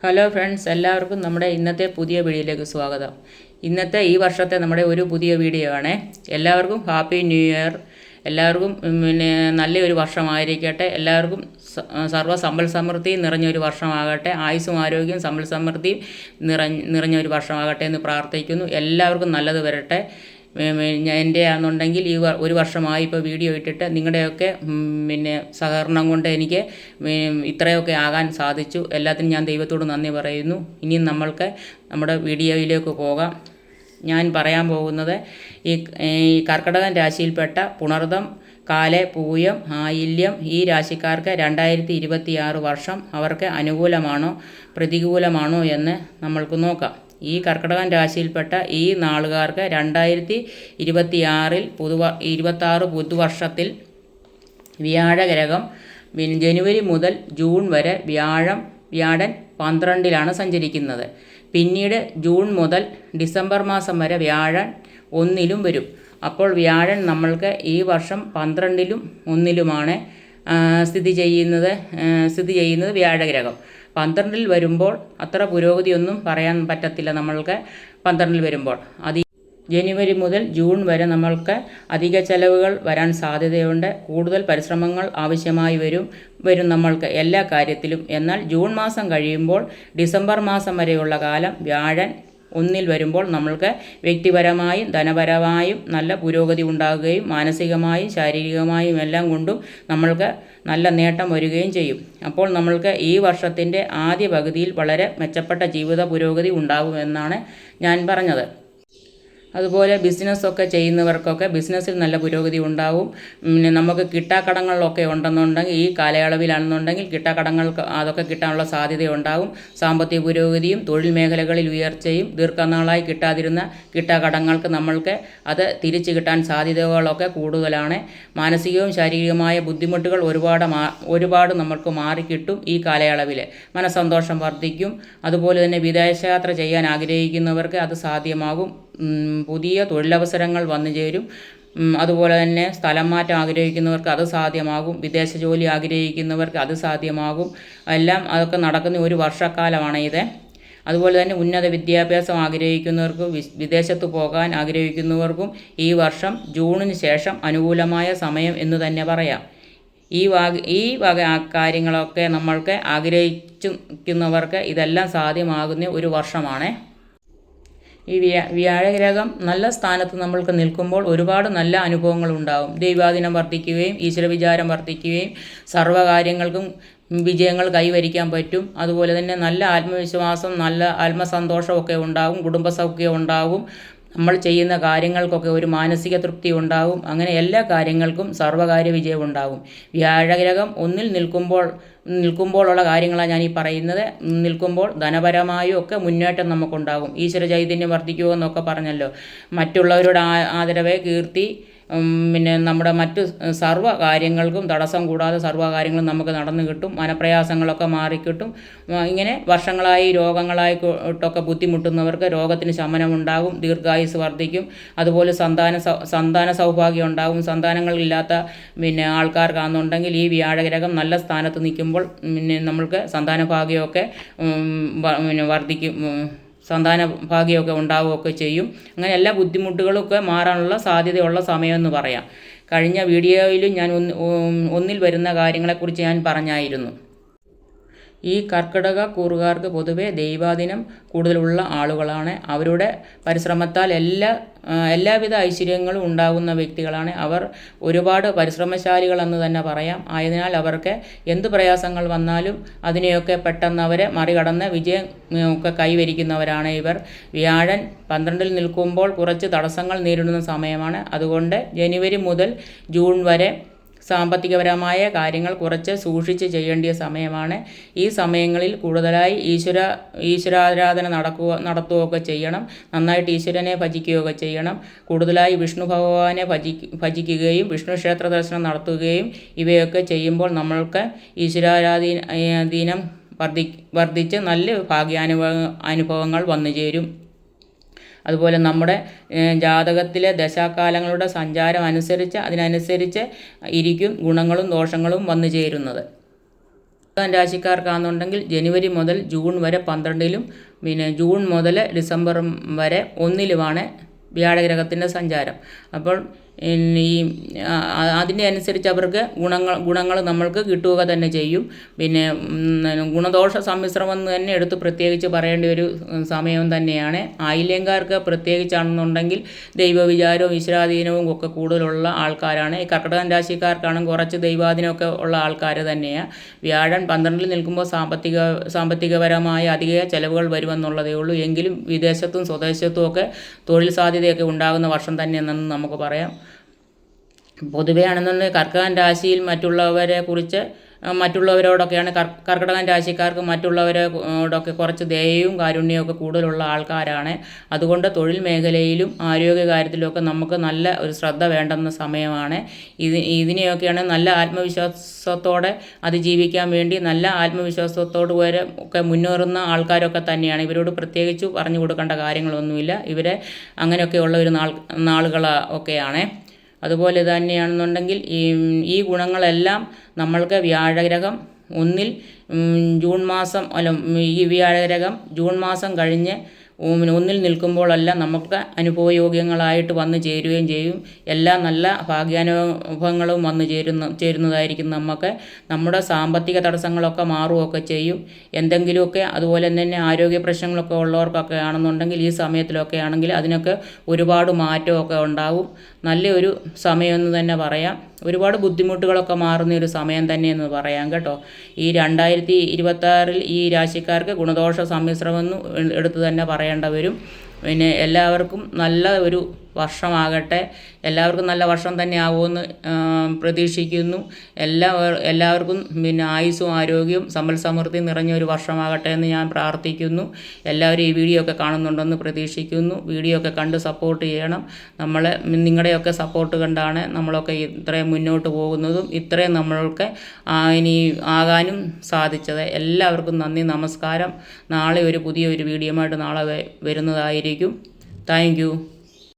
Hello friends, എല്ലാവർക്കും നമ്മുടെ ഇന്നത്തെ പുതിയ വീഡിയോയിലേക്ക് സ്വാഗതം. ഇന്നത്തെ ഈ വർഷത്തെ നമ്മുടെ ഒരു പുതിയ വീഡിയോ ആണ്. എല്ലാവർക്കും ഹാപ്പി ന്യൂ ഇയർ. എല്ലാവർക്കും നല്ലൊരു വർഷമായിരിക്കട്ടെ. എല്ലാവർക്കും സർവ്വ സമ്പൽ സമൃദ്ധി നിറഞ്ഞൊരു വർഷമാകട്ടെ. ആയുസ്സും ആരോഗ്യം സമ്പൽ സമൃദ്ധിയും നിറഞ്ഞൊരു വർഷമാകട്ടെ എന്ന് പ്രാർത്ഥിക്കുന്നു. എല്ലാവർക്കും നല്ലത് വരട്ടെ. എൻ്റെ ആണെന്നുണ്ടെങ്കിൽ ഈ ഒരു വർഷമായി ഇപ്പോൾ വീഡിയോ ഇട്ടിട്ട് നിങ്ങളുടെയൊക്കെ സഹകരണം കൊണ്ട് എനിക്ക് ഇത്രയൊക്കെ ആകാൻ സാധിച്ചു. എല്ലാത്തിനും ഞാൻ ദൈവത്തോട് നന്ദി പറയുന്നു. ഇനിയും നമ്മൾക്ക് നമ്മുടെ വീഡിയോയിലേക്ക് പോകാം. ഞാൻ പറയാൻ പോകുന്നത് ഈ കർക്കിടകൻ രാശിയിൽപ്പെട്ട പുണർദം, കാലെ, പൂയം, ആയില്യം ഈ രാശിക്കാർക്ക് 2026 വർഷം അവർക്ക് അനുകൂലമാണോ പ്രതികൂലമാണോ എന്ന് നമ്മൾക്ക് നോക്കാം. ഈ കർക്കിടകൻ രാശിയിൽപ്പെട്ട ഈ നാളുകാർക്ക് 2026 പുതുവർഷത്തിൽ വ്യാഴഗ്രഹം ജനുവരി മുതൽ ജൂൺ വരെ വ്യാഴൻ 12-ലാണ് സഞ്ചരിക്കുന്നത്. പിന്നീട് ജൂൺ മുതൽ ഡിസംബർ മാസം വരെ വ്യാഴൻ 1-ലും വരും. അപ്പോൾ വ്യാഴൻ നമ്മൾക്ക് ഈ വർഷം 12-ലും 1-ലുമാണ് സ്ഥിതി ചെയ്യുന്നത് വ്യാഴഗ്രഹം. 12-ൽ വരുമ്പോൾ അത്ര പുരോഗതിയൊന്നും പറയാൻ പറ്റത്തില്ല. നമ്മൾക്ക് 12-ൽ വരുമ്പോൾ ജനുവരി മുതൽ ജൂൺ വരെ നമ്മൾക്ക് അധിക ചെലവുകൾ വരാൻ സാധ്യതയുണ്ട്. കൂടുതൽ പരിശ്രമങ്ങൾ ആവശ്യമായി വരും നമ്മൾക്ക് എല്ലാ കാര്യത്തിലും. എന്നാൽ ജൂൺ മാസം കഴിയുമ്പോൾ ഡിസംബർ മാസം വരെയുള്ള കാലം വ്യാഴൻ 1-ൽ വരുമ്പോൾ നമ്മൾക്ക് വ്യക്തിപരമായും ധനപരമായും നല്ല പുരോഗതി ഉണ്ടാകുകയും മാനസികമായും ശാരീരികമായും എല്ലാം കൊണ്ടും നമ്മൾക്ക് നല്ല നേട്ടം വരികയും ചെയ്യും. അപ്പോൾ നമ്മൾക്ക് ഈ വർഷത്തിൻ്റെ ആദ്യ പകുതിയിൽ വളരെ മെച്ചപ്പെട്ട ജീവിത പുരോഗതി ഉണ്ടാകുമെന്നാണ് ഞാൻ പറഞ്ഞത്. അതുപോലെ ബിസിനസ്സൊക്കെ ചെയ്യുന്നവർക്കൊക്കെ ബിസിനസ്സിൽ നല്ല പുരോഗതി ഉണ്ടാവും. നമുക്ക് കിട്ടാക്കടങ്ങളിലൊക്കെ ഉണ്ടെന്നുണ്ടെങ്കിൽ ഈ കാലയളവിലാണെന്നുണ്ടെങ്കിൽ കിട്ടാക്കടങ്ങൾക്ക് അതൊക്കെ കിട്ടാനുള്ള സാധ്യതയുണ്ടാകും. സാമ്പത്തിക പുരോഗതിയും തൊഴിൽ മേഖലകളിൽ ഉയർച്ചയും ദീർഘനാളായി കിട്ടാതിരുന്ന കിട്ടാക്കടങ്ങൾക്ക് നമ്മൾക്ക് അത് തിരിച്ചു കിട്ടാൻ സാധ്യതകളൊക്കെ കൂടുതലാണ്. മാനസികവും ശാരീരികമായ ബുദ്ധിമുട്ടുകൾ ഒരുപാട് നമ്മൾക്ക് മാറിക്കിട്ടും. ഈ കാലയളവിൽ മനസ്സന്തോഷം വർദ്ധിക്കും. അതുപോലെ തന്നെ വിദേശയാത്ര ചെയ്യാൻ ആഗ്രഹിക്കുന്നവർക്ക് അത് സാധ്യമാകും. പുതിയ തൊഴിലവസരങ്ങൾ വന്നു ചേരും. അതുപോലെ തന്നെ സ്ഥലം മാറ്റം ആഗ്രഹിക്കുന്നവർക്ക് അത് സാധ്യമാകും. വിദേശ ജോലി ആഗ്രഹിക്കുന്നവർക്ക് അത് സാധ്യമാകും. എല്ലാം അതൊക്കെ നടക്കുന്ന ഒരു വർഷക്കാലമാണ് ഇത്. അതുപോലെ തന്നെ ഉന്നത വിദ്യാഭ്യാസം ആഗ്രഹിക്കുന്നവർക്കും വിദേശത്ത് പോകാൻ ആഗ്രഹിക്കുന്നവർക്കും ഈ വർഷം ജൂണിന് ശേഷം അനുകൂലമായ സമയം എന്ന് തന്നെ പറയാം. ഈ വക കാര്യങ്ങളൊക്കെ നമ്മൾക്ക് ആഗ്രഹിക്കുന്നവർക്ക് ഇതെല്ലാം സാധ്യമാകുന്ന ഒരു വർഷമാണ്. ഈ വ്യാഴഗ്രഹം നല്ല സ്ഥാനത്ത് നമ്മൾക്ക് നിൽക്കുമ്പോൾ ഒരുപാട് നല്ല അനുഭവങ്ങൾ ഉണ്ടാകും. ദൈവാധീനം വർദ്ധിക്കുകയും ഈശ്വരവിചാരം വർദ്ധിക്കുകയും സർവ്വകാര്യങ്ങൾക്കും വിജയങ്ങൾ കൈവരിക്കാൻ പറ്റും. അതുപോലെ തന്നെ നല്ല ആത്മവിശ്വാസം, നല്ല ആത്മസന്തോഷമൊക്കെ ഉണ്ടാകും. കുടുംബസൗഖ്യം ഉണ്ടാകും. നമ്മൾ ചെയ്യുന്ന കാര്യങ്ങൾക്കൊക്കെ ഒരു മാനസിക തൃപ്തി ഉണ്ടാകും. അങ്ങനെ എല്ലാ കാര്യങ്ങൾക്കും സർവ്വകാര്യ വിജയം ഉണ്ടാകും. വ്യാഴഗ്രഹം 1-ൽ നിൽക്കുമ്പോഴുള്ള കാര്യങ്ങളാണ് ഞാൻ ഈ പറയുന്നത്. നിൽക്കുമ്പോൾ ധനപരമായും ഒക്കെ മുന്നേറ്റം നമുക്കുണ്ടാകും. ഈശ്വര ചൈതന്യം വർദ്ധിക്കുമെന്നൊക്കെ പറഞ്ഞല്ലോ. മറ്റുള്ളവരുടെ ആദരവ്, കീർത്തി, നമ്മുടെ മറ്റ് സർവ്വ കാര്യങ്ങൾക്കും തടസ്സം കൂടാതെ സർവ്വ കാര്യങ്ങളും നമുക്ക് നടന്നു കിട്ടും. മനപ്രയാസങ്ങളൊക്കെ മാറിക്കിട്ടും. ഇങ്ങനെ വർഷങ്ങളായി രോഗങ്ങളായിട്ടൊക്കെ ബുദ്ധിമുട്ടുന്നവർക്ക് രോഗത്തിന് ശമനമുണ്ടാകും. ദീർഘായുസ് വർദ്ധിക്കും. അതുപോലെ സന്താന സൗഭാഗ്യം ഉണ്ടാകും. സന്താനങ്ങളില്ലാത്ത ആൾക്കാർക്കാണെന്നുണ്ടെങ്കിൽ ഈ വ്യാഴഗ്രഹം നല്ല സ്ഥാനത്ത് നിൽക്കുമ്പോൾ നമ്മൾക്ക് സന്താന ഭാഗ്യമൊക്കെ വർദ്ധിക്കും. സന്താന ഭാഗ്യമൊക്കെ ഉണ്ടാവുകയൊക്കെ ചെയ്യും. അങ്ങനെ എല്ലാ ബുദ്ധിമുട്ടുകളൊക്കെ മാറാനുള്ള സാധ്യതയുള്ള സമയമെന്ന് പറയാം. കഴിഞ്ഞ വീഡിയോയിലും ഞാൻ 1-ൽ വരുന്ന കാര്യങ്ങളെക്കുറിച്ച് ഞാൻ പറഞ്ഞായിരുന്നു. ഈ കർക്കിടക കൂറുകാർക്ക് പൊതുവെ ദൈവാധീനം കൂടുതലുള്ള ആളുകളാണ്. അവരുടെ പരിശ്രമത്താൽ എല്ലാവിധ ഐശ്വര്യങ്ങളും ഉണ്ടാകുന്ന വ്യക്തികളാണ്. അവർ ഒരുപാട് പരിശ്രമശാലികളെന്ന് തന്നെ പറയാം. ആയതിനാൽ അവർക്ക് എന്ത് പ്രയാസങ്ങൾ വന്നാലും അതിനെയൊക്കെ പെട്ടെന്ന് അവരെ മറികടന്ന് വിജയം ഒക്കെ കൈവരിക്കുന്നവരാണ് ഇവർ. വ്യാഴൻ 12-ൽ നിൽക്കുമ്പോൾ കുറച്ച് തടസ്സങ്ങൾ നേരിടുന്ന സമയമാണ്. അതുകൊണ്ട് ജനുവരി മുതൽ ജൂൺ വരെ സാമ്പത്തികപരമായ കാര്യങ്ങൾ കുറച്ച് സൂക്ഷിച്ച് ചെയ്യേണ്ടിയ സമയമാണ്. ഈ സമയങ്ങളിൽ കൂടുതലായി ഈശ്വരാരാധന നടത്തുകയൊക്കെ ചെയ്യണം. നന്നായിട്ട് ഈശ്വരനെ ഭജിക്കുകയൊക്കെ ചെയ്യണം. കൂടുതലായി വിഷ്ണു ഭഗവാനെ ഭജിക്കുകയും വിഷ്ണു ക്ഷേത്ര ദർശനം നടത്തുകയും ഇവയൊക്കെ ചെയ്യുമ്പോൾ നമ്മൾക്ക് ഈശ്വരാധീനം വർദ്ധിച്ച് നല്ല ഭാഗ്യാനുഭവങ്ങൾ വന്നു ചേരും. അതുപോലെ നമ്മുടെ ജാതകത്തിലെ ദശാകാലങ്ങളുടെ സഞ്ചാരം അനുസരിച്ച് അതിനനുസരിച്ച് ഇരിക്കും ഗുണങ്ങളും ദോഷങ്ങളും വന്നു ചേരുന്നത്. രാശിക്കാർക്കാണെന്നുണ്ടെങ്കിൽ ജനുവരി മുതൽ ജൂൺ വരെ 12-ലും പിന്നെ ജൂൺ മുതൽ ഡിസംബർ വരെ 1-ലുമാണ് വ്യാഴഗ്രഹത്തിൻ്റെ സഞ്ചാരം. അപ്പോൾ ഈ അതിൻ്റെ അനുസരിച്ച് അവർക്ക് ഗുണങ്ങൾ നമ്മൾക്ക് കിട്ടുക തന്നെ ചെയ്യും. പിന്നെ ഗുണദോഷ സമ്മിശ്രമെന്ന് തന്നെ എടുത്ത് പ്രത്യേകിച്ച് പറയേണ്ട ഒരു സമയം തന്നെയാണ്. ആയില്യംകാർക്ക് പ്രത്യേകിച്ചാണെന്നുണ്ടെങ്കിൽ ദൈവവിചാരവും ഈശ്വരാധീനവും ഒക്കെ കൂടുതലുള്ള ആൾക്കാരാണ്. ഈ കർക്കിടകം രാശിക്കാർക്കാണെങ്കിൽ കുറച്ച് ദൈവാധീനമൊക്കെ ഉള്ള ആൾക്കാർ തന്നെയാണ്. വ്യാഴൻ 12-ൽ നിൽക്കുമ്പോൾ സാമ്പത്തികപരമായ അധിക ചെലവുകൾ വരുമെന്നുള്ളതേ ഉള്ളൂ. എങ്കിലും വിദേശത്തും സ്വദേശത്തും ഒക്കെ തൊഴിൽ സാധ്യതയൊക്കെ ഉണ്ടാകുന്ന വർഷം തന്നെയെന്ന് നമുക്ക് പറയാം. പൊതുവേ ആണെന്നുണ്ടെങ്കിൽ കർക്കിടകം രാശിയിൽ മറ്റുള്ളവരോടൊക്കെയാണ് കർക്കിടകം രാശിക്കാർക്ക് മറ്റുള്ളവരോടൊക്കെ കുറച്ച് ദയയും കാരുണ്യമൊക്കെ കൂടുതലുള്ള ആൾക്കാരാണ്. അതുകൊണ്ട് തൊഴിൽ മേഖലയിലും ആരോഗ്യ കാര്യത്തിലുമൊക്കെ നമുക്ക് നല്ല ഒരു ശ്രദ്ധ വേണ്ടുന്ന സമയമാണ്. ഇതിനെയൊക്കെയാണ് നല്ല ആത്മവിശ്വാസത്തോടെ അതിജീവിക്കാൻ വേണ്ടി നല്ല ആത്മവിശ്വാസത്തോട് വരെ ഒക്കെ മുന്നേറുന്ന ആൾക്കാരൊക്കെ തന്നെയാണ്. ഇവരോട് പ്രത്യേകിച്ച് പറഞ്ഞു കൊടുക്കേണ്ട കാര്യങ്ങളൊന്നുമില്ല. ഇവരെ അങ്ങനെയൊക്കെയുള്ള ഒരു ഒക്കെയാണ്. അതുപോലെ തന്നെയാണെന്നുണ്ടെങ്കിൽ ഈ ഗുണങ്ങളെല്ലാം നമ്മൾക്ക് വ്യാഴഗ്രഹം ജൂൺ മാസം ഈ വ്യാഴഗ്രഹം ജൂൺ മാസം കഴിഞ്ഞ് 1-ൽ നിൽക്കുമ്പോഴെല്ലാം നമുക്ക് അനുഭവയോഗ്യങ്ങളായിട്ട് വന്നു ചേരുകയും ചെയ്യും. എല്ലാ നല്ല ഭാഗ്യാനുഭവങ്ങളും വന്നു ചേരുന്നതായിരിക്കും. നമ്മുടെ സാമ്പത്തിക തടസ്സങ്ങളൊക്കെ മാറുകയൊക്കെ ചെയ്യും. എന്തെങ്കിലുമൊക്കെ അതുപോലെ തന്നെ ആരോഗ്യ പ്രശ്നങ്ങളൊക്കെ ഉള്ളവർക്കൊക്കെ ആണെന്നുണ്ടെങ്കിൽ ഈ സമയത്തിലൊക്കെ ആണെങ്കിൽ അതിനൊക്കെ ഒരുപാട് മാറ്റമൊക്കെ ഉണ്ടാകും. നല്ലൊരു സമയമെന്ന് തന്നെ പറയാം. ഒരുപാട് ബുദ്ധിമുട്ടുകളൊക്കെ മാറുന്ന ഒരു സമയം തന്നെയെന്ന് പറയാം കേട്ടോ. ഈ 2026-ൽ ഈ രാശിക്കാർക്ക് ഗുണദോഷ സമ്മിശ്രമെന്ന് എടുത്ത് തന്നെ പറയേണ്ട വരും. പിന്നെ എല്ലാവർക്കും നല്ല ഒരു വർഷമാകട്ടെ. എല്ലാവർക്കും നല്ല വർഷം തന്നെ ആവുമെന്ന് പ്രതീക്ഷിക്കുന്നു. എല്ലാവർക്കും പിന്നെ ആയുസ്സും ആരോഗ്യവും സമ്പൽ സമൃദ്ധി നിറഞ്ഞ ഒരു വർഷമാകട്ടെ എന്ന് ഞാൻ പ്രാർത്ഥിക്കുന്നു. എല്ലാവരും ഈ വീഡിയോ ഒക്കെ കാണുന്നുണ്ടെന്ന് പ്രതീക്ഷിക്കുന്നു. വീഡിയോ ഒക്കെ കണ്ട് സപ്പോർട്ട് ചെയ്യണം. നിങ്ങളുടെയൊക്കെ സപ്പോർട്ട് കണ്ടാണ് നമ്മളൊക്കെ ഇത്രയും മുന്നോട്ട് പോകുന്നതും ഇത്രയും നമ്മൾക്ക് ഇനി ആകാനും സാധിച്ചത്. എല്ലാവർക്കും നന്ദി, നമസ്കാരം. നാളെ ഒരു പുതിയൊരു വീഡിയോയുമായിട്ട് നാളെ വരുന്നതായിരിക്കും. Thank you.